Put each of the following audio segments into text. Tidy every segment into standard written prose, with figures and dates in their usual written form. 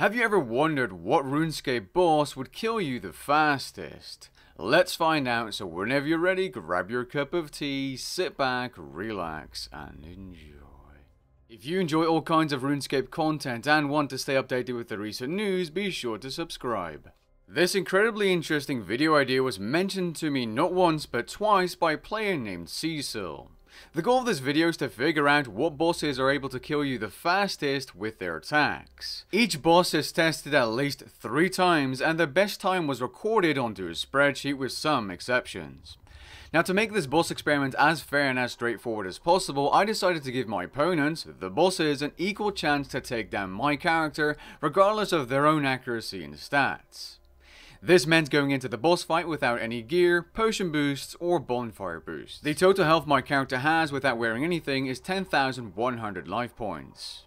Have you ever wondered what RuneScape boss would kill you the fastest? Let's find out, so whenever you're ready, grab your cup of tea, sit back, relax, and enjoy. If you enjoy all kinds of RuneScape content and want to stay updated with the recent news, be sure to subscribe. This incredibly interesting video idea was mentioned to me not once but twice by a player named Cecil. The goal of this video is to figure out what bosses are able to kill you the fastest with their attacks. Each boss is tested at least 3 times and the best time was recorded onto a spreadsheet with some exceptions. Now, to make this boss experiment as fair and as straightforward as possible, I decided to give my opponents, the bosses, an equal chance to take down my character regardless of their own accuracy and stats. This meant going into the boss fight without any gear, potion boosts, or bonfire boosts. The total health my character has without wearing anything is 10,100 life points.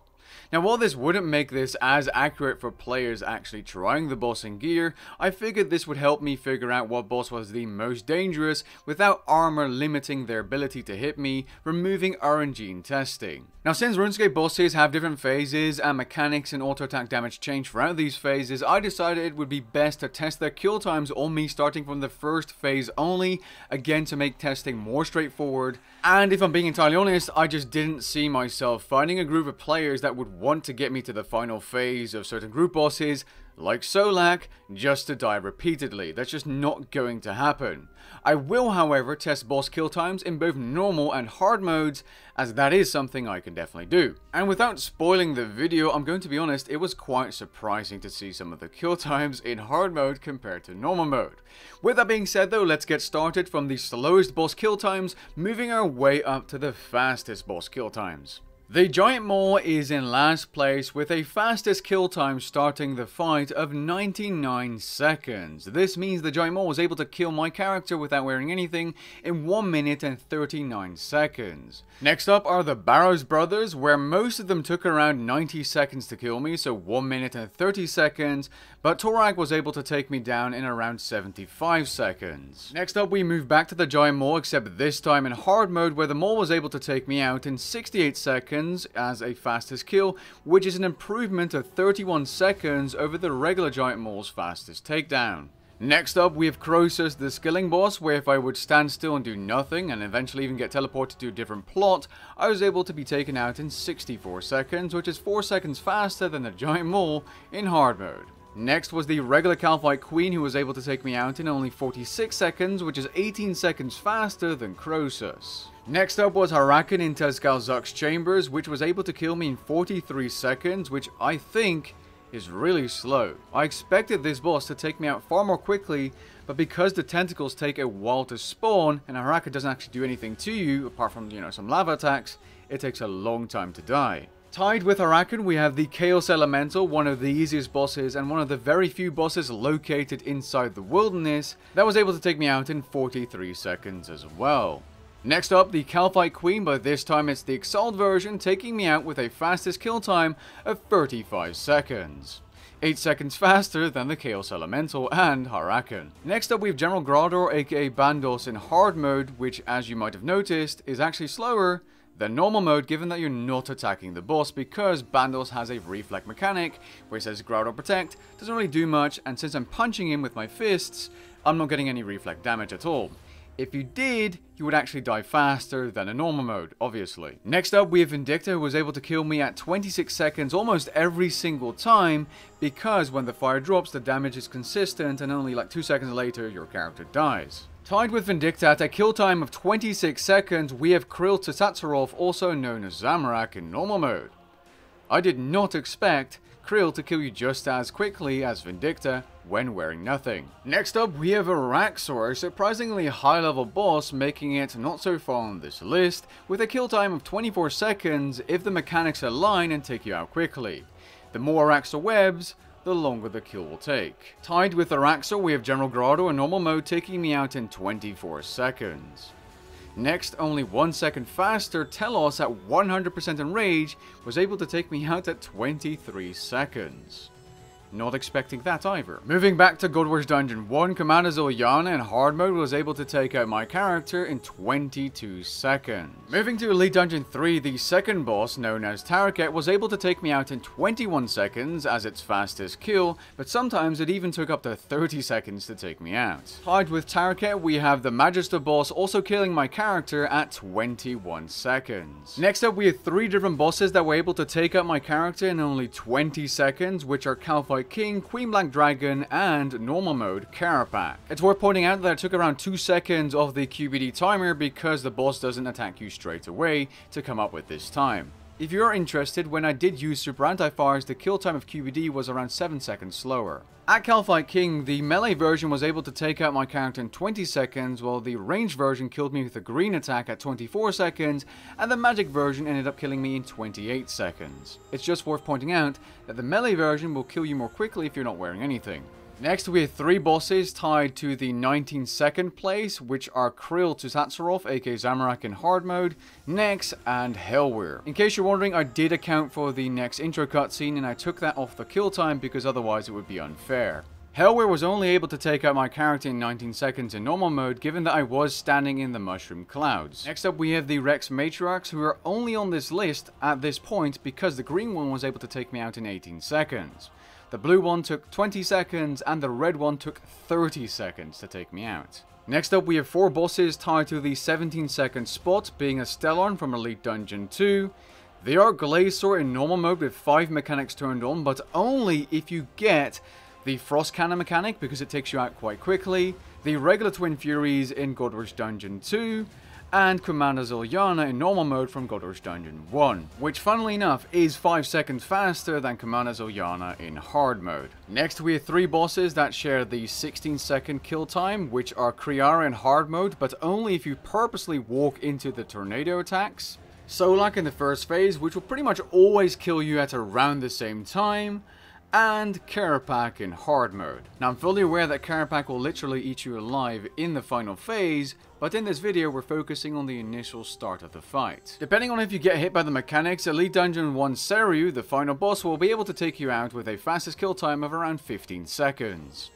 Now, while this wouldn't make this as accurate for players actually trying the boss in gear, I figured this would help me figure out what boss was the most dangerous without armor limiting their ability to hit me, removing RNG in testing. Now, since RuneScape bosses have different phases and mechanics and auto attack damage change throughout these phases, I decided it would be best to test their kill times on me starting from the first phase only, again to make testing more straightforward. And if I'm being entirely honest, I just didn't see myself finding a group of players that would want to get me to the final phase of certain group bosses, like Solak, just to die repeatedly. That's just not going to happen. I will, however, test boss kill times in both normal and hard modes, as that is something I can definitely do. And without spoiling the video, I'm going to be honest, it was quite surprising to see some of the kill times in hard mode compared to normal mode. With that being said though, let's get started from the slowest boss kill times, moving our way up to the fastest boss kill times. The Giant Maw is in last place with a fastest kill time starting the fight of 99 seconds. This means the Giant Maw was able to kill my character without wearing anything in 1 minute and 39 seconds. Next up are the Barrows brothers, where most of them took around 90 seconds to kill me, so 1 minute and 30 seconds, but Torak was able to take me down in around 75 seconds. Next up we move back to the Giant Maw, except this time in hard mode, where the Maw was able to take me out in 68 seconds as a fastest kill, which is an improvement of 31 seconds over the regular Giant Maw's fastest takedown. Next up we have Croesus, the skilling boss, where if I would stand still and do nothing and eventually even get teleported to a different plot, I was able to be taken out in 64 seconds, which is 4 seconds faster than the Giant Maw in hard mode. Next was the regular Calphite Queen, who was able to take me out in only 46 seconds, which is 18 seconds faster than Croesus. Next up was Harakan in Tezcalzuk's chambers, which was able to kill me in 43 seconds, which I think is really slow. I expected this boss to take me out far more quickly, but because the tentacles take a while to spawn, and Harakan doesn't actually do anything to you, apart from, some lava attacks, it takes a long time to die. Tied with Harakan, we have the Chaos Elemental, one of the easiest bosses and one of the very few bosses located inside the wilderness, that was able to take me out in 43 seconds as well. Next up, the Calphite Queen, but this time it's the Exalt version, taking me out with a fastest kill time of 35 seconds. 8 seconds faster than the Chaos Elemental and Harakan. Next up we have General Grador, aka Bandos in hard mode, which, as you might have noticed, is actually slower than normal mode, given that you're not attacking the boss, because Bandos has a reflect mechanic where it says Grador Protect, doesn't really do much, and since I'm punching him with my fists, I'm not getting any reflect damage at all. If you did, you would actually die faster than a normal mode, obviously. Next up we have Vindicta, who was able to kill me at 26 seconds almost every single time, because when the fire drops the damage is consistent and only like 2 seconds later your character dies. Tied with Vindicta at a kill time of 26 seconds, we have Kryll Tsatsarov, also known as Zamorak in normal mode. I did not expect Kryll to kill you just as quickly as Vindicta when wearing nothing. Next up we have Araxor, a surprisingly high level boss, making it not so far on this list, with a kill time of 24 seconds if the mechanics align and take you out quickly. The more Araxor webs, the longer the kill will take. Tied with Araxor, we have General Grado in normal mode, taking me out in 24 seconds. Next, only 1 second faster, Telos at 100% enrage was able to take me out at 23 seconds. Not expecting that either. Moving back to God Wars Dungeon 1, Commander Ilyana in hard mode was able to take out my character in 22 seconds. Moving to Elite Dungeon 3, the second boss, known as Taraket, was able to take me out in 21 seconds as its fastest kill, but sometimes it even took up to 30 seconds to take me out. Tied with Taraket, we have the Magister boss also killing my character at 21 seconds. Next up, we have 3 different bosses that were able to take out my character in only 20 seconds, which are Kalphite King, Queen Black Dragon, and normal mode Carapac. It's worth pointing out that it took around 2 seconds of the QBD timer because the boss doesn't attack you straight away to come up with this time. If you're interested, when I did use super anti-fires, the kill time of QBD was around 7 seconds slower. At Kalphite King, the melee version was able to take out my character in 20 seconds, while the ranged version killed me with a green attack at 24 seconds, and the magic version ended up killing me in 28 seconds. It's just worth pointing out that the melee version will kill you more quickly if you're not wearing anything. Next, we have 3 bosses tied to the 19-second place, which are Krill to Tatsarov, aka Zamorak in hard mode, Nex, and Hellweir. In case you're wondering, I did account for the Nex intro cutscene, and I took that off the kill time because otherwise it would be unfair. Hellweir was only able to take out my character in 19 seconds in normal mode, given that I was standing in the mushroom clouds. Next up, we have the Rex Matriarchs, who are only on this list at this point because the green one was able to take me out in 18 seconds. The blue one took 20 seconds, and the red one took 30 seconds to take me out. Next up, we have 4 bosses tied to the 17-second spot, being a Stellarn from Elite Dungeon 2. They are Glacier in normal mode with 5 mechanics turned on, but only if you get the Frost Cannon mechanic, because it takes you out quite quickly, the regular Twin Furies in God Wars Dungeon 2, and Commander Ilyana in normal mode from God Wars Dungeon 1, which funnily enough is 5 seconds faster than Commander Ilyana in hard mode. Next, we have 3 bosses that share the 16-second kill time, which are Kriara in hard mode, but only if you purposely walk into the tornado attacks. Solak in the first phase, which will pretty much always kill you at around the same time, and Carapac in hard mode. Now, I'm fully aware that Carapac will literally eat you alive in the final phase, but in this video we're focusing on the initial start of the fight. Depending on if you get hit by the mechanics, Elite Dungeon 1 Seiryu, the final boss, will be able to take you out with a fastest kill time of around 15 seconds.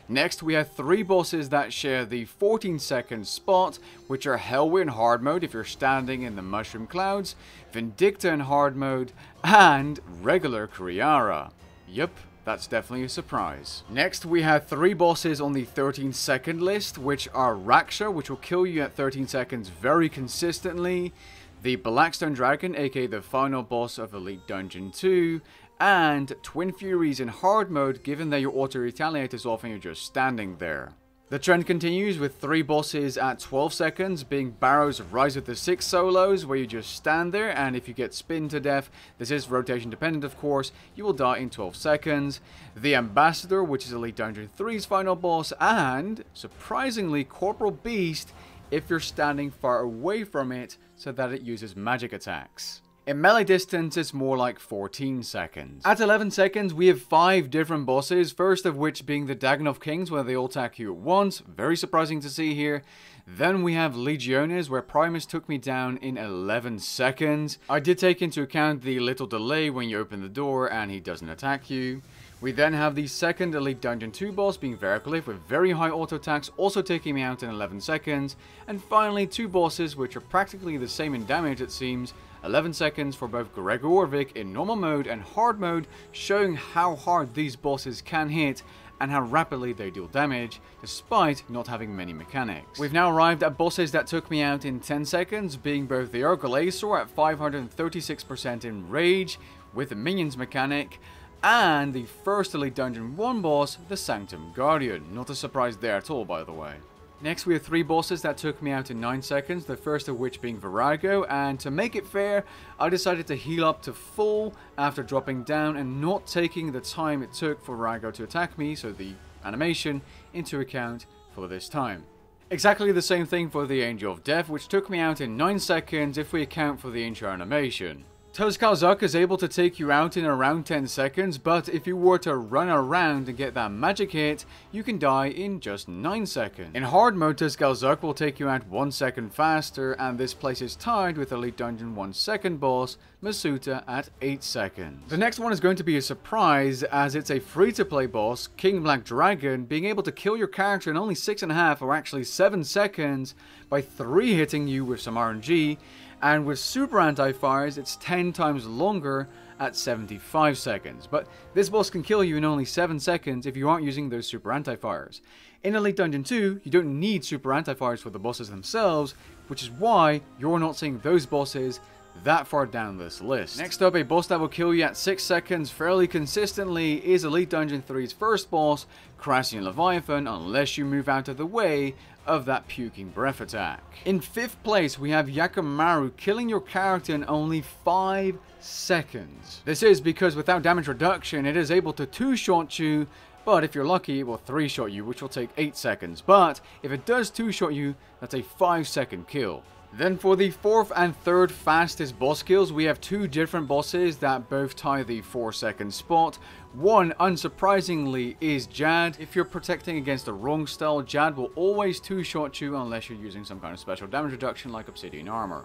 Next, we have 3 bosses that share the 14-second spot, which are Hellweir in hard mode if you're standing in the mushroom clouds, Vindicta in hard mode, and regular Kriara. Yep, that's definitely a surprise. Next, we have 3 bosses on the 13-second list, which are Raksha, which will kill you at 13 seconds very consistently, the Blackstone Dragon, aka the final boss of Elite Dungeon 2, and Twin Furies in hard mode, given that your auto-retaliate is off and you're just standing there. The trend continues with 3 bosses at 12 seconds, being Barrow's Rise of the Six solos, where you just stand there, and if you get spinned to death, this is rotation dependent of course, you will die in 12 seconds. The Ambassador, which is Elite Dungeon 3's final boss, and, surprisingly, Corporal Beast, if you're standing far away from it, so that it uses magic attacks. In melee distance, it's more like 14 seconds. At 11 seconds, we have 5 different bosses, first of which being the Daganov Kings, where they all attack you at once, very surprising to see here. Then we have Legiones, where Primus took me down in 11 seconds. I did take into account the little delay when you open the door and he doesn't attack you. We then have the second Elite Dungeon 2 boss, being Veraclif, with very high auto attacks, also taking me out in 11 seconds. And finally, 2 bosses, which are practically the same in damage it seems, 11 seconds for both Gregorvik in normal mode and hard mode, showing how hard these bosses can hit and how rapidly they deal damage, despite not having many mechanics. We've now arrived at bosses that took me out in 10 seconds, being both the Argalasaur at 536% in rage, with the minions mechanic, and the first Elite Dungeon 1 boss, the Sanctum Guardian. Not a surprise there at all, by the way. Next, we have 3 bosses that took me out in 9 seconds, the first of which being Virago, and to make it fair, I decided to heal up to full after dropping down and not taking the time it took for Virago to attack me, so the animation, into account for this time. Exactly the same thing for the Angel of Death, which took me out in 9 seconds if we account for the intro animation. Tuzkalzuk is able to take you out in around 10 seconds, but if you were to run around and get that magic hit, you can die in just 9 seconds. In hard mode, Tuzkalzuk will take you out 1 second faster, and this place is tied with Elite Dungeon 1 second boss, Masuta, at 8 seconds. The next one is going to be a surprise, as it's a free-to-play boss, King Black Dragon, being able to kill your character in only 6.5 or actually 7 seconds by 3-hitting you with some RNG, and with super anti-fires it's 10 times longer at 75 seconds. But this boss can kill you in only 7 seconds if you aren't using those super anti-fires. In Elite Dungeon 2, you don't need super anti-fires for the bosses themselves, which is why you're not seeing those bosses that far down this list. Next up, a boss that will kill you at 6 seconds fairly consistently is Elite Dungeon 3's first boss, Crassian Leviathan, unless you move out of the way of that puking breath attack. In 5th place, we have Yakimaru killing your character in only 5 seconds. This is because without damage reduction, it is able to 2-shot you, but if you're lucky, it will 3-shot you, which will take 8 seconds. But if it does 2-shot you, that's a 5-second kill. Then for the 4th and 3rd fastest boss kills, we have 2 different bosses that both tie the 4-second spot. One, unsurprisingly, is Jad. If you're protecting against the wrong style, Jad will always 2-shot you unless you're using some kind of special damage reduction like Obsidian Armor.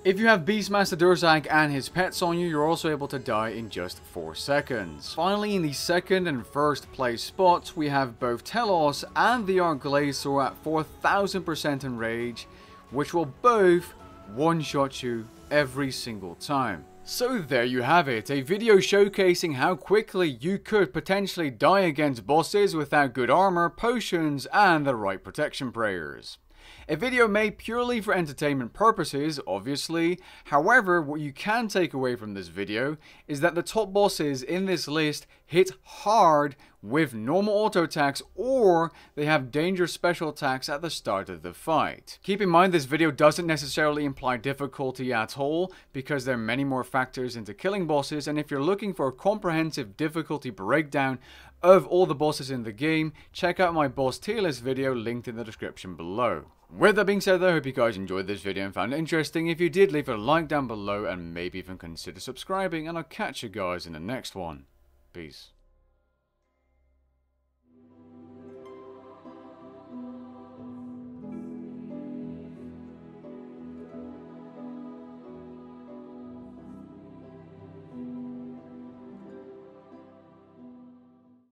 If you have Beastmaster Durzag and his pets on you, you're also able to die in just 4 seconds. Finally, in the 2nd and 1st place spots, we have both Telos and the Arglacior at 4000% enrage, which will both one-shot you every single time. So there you have it, a video showcasing how quickly you could potentially die against bosses without good armor, potions, and the right protection prayers. A video made purely for entertainment purposes, obviously. However, what you can take away from this video is that the top bosses in this list hit hard with normal auto attacks, or they have dangerous special attacks at the start of the fight. Keep in mind this video doesn't necessarily imply difficulty at all, because there are many more factors into killing bosses, and if you're looking for a comprehensive difficulty breakdown of all the bosses in the game, check out my boss tier list video linked in the description below. With that being said though, I hope you guys enjoyed this video and found it interesting. If you did, leave a like down below and maybe even consider subscribing, and I'll catch you guys in the next one. Peace.